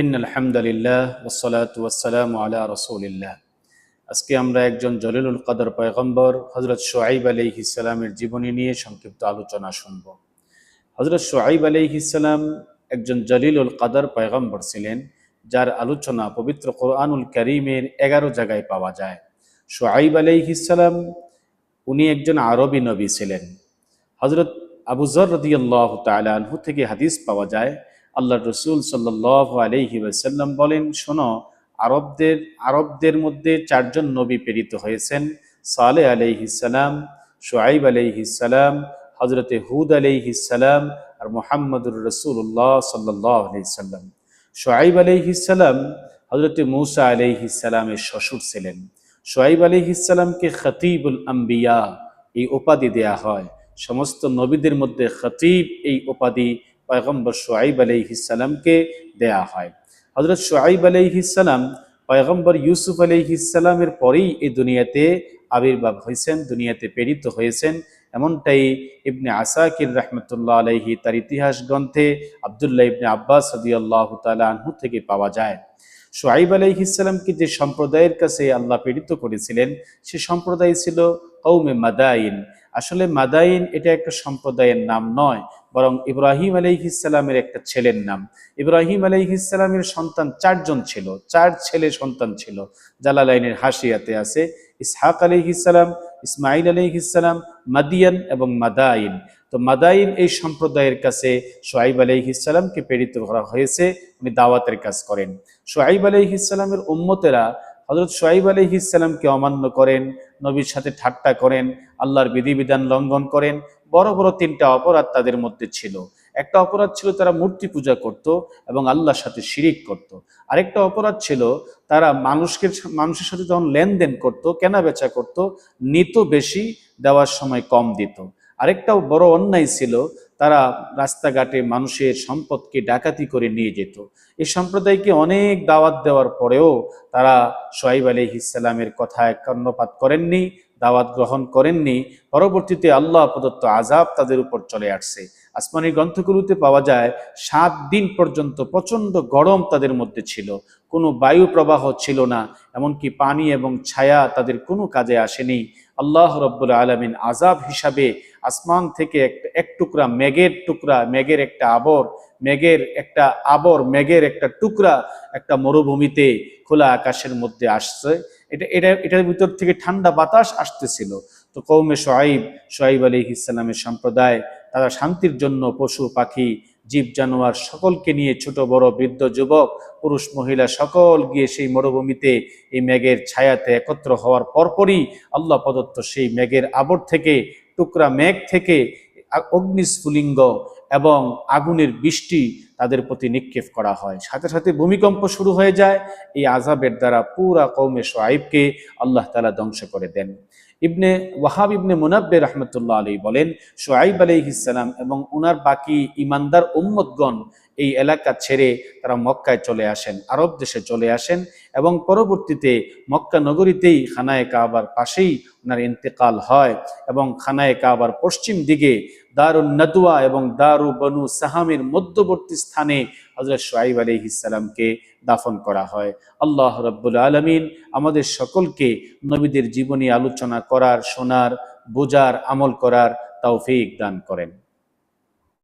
ইন্নাল হামদুলিল্লাহ ওয়াসসালাতু ওয়াসসালামু আলা রাসূলিল্লাহ। আজকে আমরা একজন জলিলুল কদর পয়গম্বর হযরত শুআইব আলাইহিস সালামের জীবনী নিয়ে সংক্ষিপ্ত আলোচনা শুনব। হযরত শুআইব আলাইহিস সালাম একজন জলিলুল কদর পয়গম্বর ছিলেন, যার আলোচনা পবিত্র কোরআনুল কারীমের 11 জায়গায় পাওয়া যায়। শুআইব আলাইহিস সালাম উনি একজন আরবি নবী ছিলেন। হযরত আবু যর রাদিয়াল্লাহু তাআলা আনহু থেকে হাদিস পাওয়া যায়, আল্লাহর রাসূল সাল্লাল্লাহু আলাইহি ওয়াসাল্লাম বলেন, শোনো, আরবদের মধ্যে 4 জন নবী প্রেরিত হয়েছেন: সালেহ আলাইহিস সালাম, শুআইব আলাইহিস সালাম, হযরতে হুদ আলাইহিস সালাম আর মুহাম্মদুর রাসূলুল্লাহ সাল্লাল্লাহু আলাইহি সাল্লাম। শুআইব আলাইহিস সালাম হযরতে মূসা আলাইহিস সালামের শ্বশুর ছিলেন। শুআইব আলাইহিস সালামকে খতীবুল আম্বিয়া এই উপাধি দেয়া হয়। সমস্ত নবীদের মধ্যে খতীব এই উপাধি পয়গম্বর শুআইব আলাইহিস সালামকে দেয়া হয়। হযরত শুআইব আলাইহিস সালাম পয়গম্বর ইউসুফ আলাইহিস সালামের পরেই এই দুনিয়াতে আবির্ভাব হয়েছেন, দুনিয়াতে প্রেরিত হয়েছেন। এমনটাই ইবনে আসাকির রাহমাতুল্লাহ আলাইহি তার ইতিহাস গ্রন্থে আব্দুল্লাহ ইবনে আব্বাস রাদিয়াল্লাহু তাআলা আনহু থেকে পাওয়া যায়। শুআইব আলাইহিস সালামকে যে সম্প্রদায়ের কাছে আল্লাহ প্রেরিত করেছিলেন, সে সম্প্রদায় ছিল কওমে মাদাইন। আসলে মাদাইন এটা একটা সম্প্রদায়ের নাম নয়, বরং ইব্রাহিম আলাইহিস সালামের একটা ছেলের নাম। ইব্রাহিম আলাইহিস সালামের সন্তান 4 জন ছিল, 4 ছেলে সন্তান ছিল। জালালাইনের হাসিয়াতে আছে ইসহাক আলাইহিস সালাম, ইসমাইল আলাইহিস সালাম, মাদিয়ান এবং মাদাইন। তো মাদাইন এই সম্প্রদায়ের কাছে শুআইব আলাইহিস সালামকে প্রেরিত করা হয়েছে, উনি দাওয়াতের কাজ করেন। শুআইব আলাইহিস সালামের উম্মতেরা হযরত শুআইব আলাইহিস সালামকে অমান্য করেন, নবীর সাথে ঠাট্টা করেন, আল্লাহর বিধিবিধান লঙ্ঘন করেন। বড় বড় 3টা অপরাধ তাদের মধ্যে ছিল। একটা অপরাধ ছিল তারা মূর্তি পূজা করত এবং আল্লাহর সাথে শিরিক করত। আরেকটা অপরাধ ছিল তারা মানুষের সাথে যখন লেনদেন করত, কেনা বেচা করত, নিত বেশি, দেওয়ার সময় কম দিত। আরেকটাও বড় অন্যায় ছিল, তারা রাস্তাঘাটে মানুষের সম্পদকে ডাকাতি করে নিয়ে যেত। এই সম্প্রদায়কে অনেক দাওয়াত দেওয়ার পরেও তারা শুআইব আলাইহিস সালামের কথায় কর্ণপাত করেননি, দাওয়াত গ্রহণ করেননি। পরবর্তীতে আল্লাহ প্রদত্ত আযাব তাদের উপর চলে আসছে। আসমানি গ্রন্থগুলোতে পাওয়া যায় 7 দিন পর্যন্ত প্রচন্ড গরম তাদের মধ্যে ছিল, কোনো বায়ু প্রবাহ ছিল না, এমনকি পানি এবং ছায়া তাদের কোনো কাজে আসেনি। আল্লাহ রাব্বুল আলামিন আযাব হিসাবে আসমান থেকে এক টুকরা মেঘের একটা টুকরা একটা মরুভূমিতে খোলা আকাশের মধ্যে আসছে। এটার ভিতর থেকে ঠান্ডা বাতাস আসতেছিল। তো কওমে শুআইব আলাইহিস সালামের সম্প্রদায় তারা শান্তির জন্য পশু পাখি জীব জানোয়ার সকলকে নিয়ে, ছোট বড় বৃদ্ধ যুবক পুরুষ মহিলা সকল গিয়ে সেই মরুভূমিতে এই মেঘের ছায়াতে একত্র হওয়ার পরপরই আল্লাহ প্রদত্ত সেই মেঘের আবর থেকে, টুকরা মেঘ থেকে অগ্নিস্ফুলিঙ্গ এবং আগুনের বৃষ্টি তাদের প্রতি নিক্ষেপ করা হয়। সাথে সাথে ভূমিকম্প শুরু হয়ে যায়। এই আযাবের দ্বারা পুরা কওমে শুআইবকে আল্লাহ তাআলা ধ্বংস করে দেন। ইবনে ওয়াহাব ইবনে মুনাব্বির রাহমাতুল্লাহ আলাইহি বলেন, শুআইব আলাইহিস সালাম এবং উনার বাকি ঈমানদার উম্মতগণ এই এলাকা ছেড়ে তারা মক্কায় চলে আসেন, আরব দেশে চলে আসেন এবং পরবর্তীতে মক্কা নগরীতেই খানায়ে কাবার পাশেই ওনার ইন্তেকাল হয় এবং খানায়ে কাবার পশ্চিম দিকে দারুন নাদওয়া এবং দারু বনু সাহামের মধ্যবর্তী স্থানে হযরত শুআইব আলাইহিস সালামকে দাফন করা হয়। আল্লাহ রাব্বুল আলামিন আমাদের সকলকে নবীদের জীবনী আলোচনা করার, শোনার, বোঝার, আমল করার তৌফিক দান করেন।